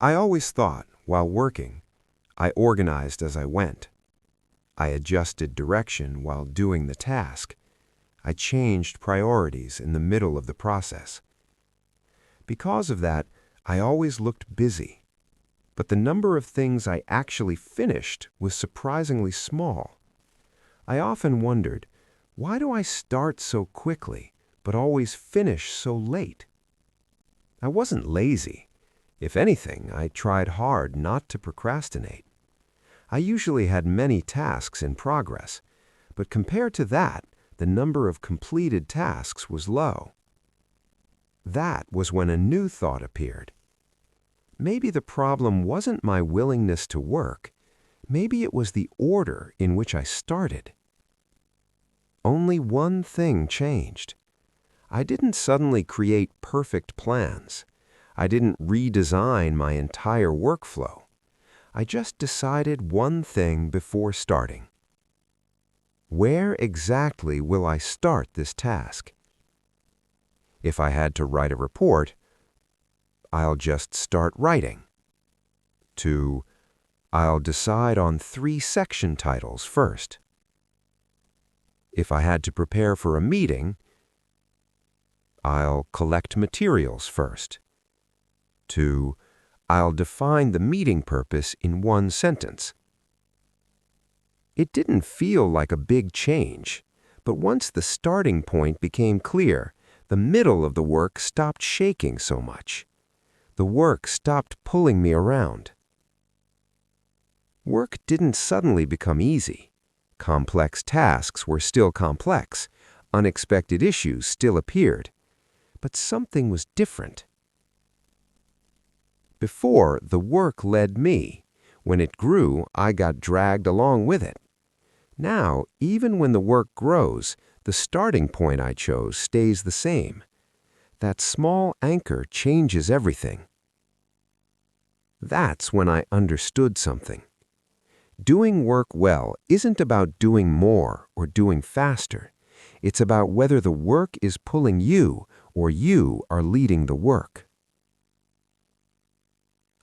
I always thought, while working, I organized as I went. I adjusted direction while doing the task. I changed priorities in the middle of the process. Because of that, I always looked busy. But the number of things I actually finished was surprisingly small. I often wondered, why do I start so quickly, but always finish so late? I wasn't lazy. If anything, I tried hard not to procrastinate. I usually had many tasks in progress, but compared to that, the number of completed tasks was low. That was when a new thought appeared. Maybe the problem wasn't my willingness to work. Maybe it was the order in which I started. Only one thing changed. I didn't suddenly create perfect plans. I didn't redesign my entire workflow. I just decided one thing before starting. Where exactly will I start this task? If I had to write a report, I'll just start writing. To, I'll decide on 3 section titles first. If I had to prepare for a meeting, I'll collect materials first. To, I'll define the meeting purpose in 1 sentence. It didn't feel like a big change, but once the starting point became clear, the middle of the work stopped shaking so much. The work stopped pulling me around. Work didn't suddenly become easy. Complex tasks were still complex. Unexpected issues still appeared. But something was different. Before, the work led me. When it grew, I got dragged along with it. Now, even when the work grows, the starting point I chose stays the same. That small anchor changes everything. That's when I understood something. Doing work well isn't about doing more or doing faster. It's about whether the work is pulling you or you are leading the work.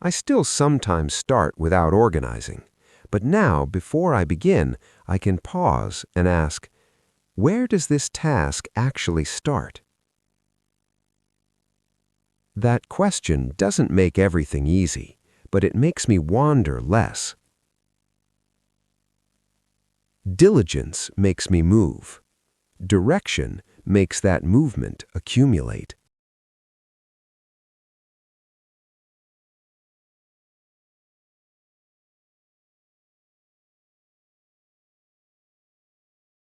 I still sometimes start without organizing, but now, before I begin, I can pause and ask, where does this task actually start? That question doesn't make everything easy, but it makes me wander less. Diligence makes me move. Direction makes that movement accumulate.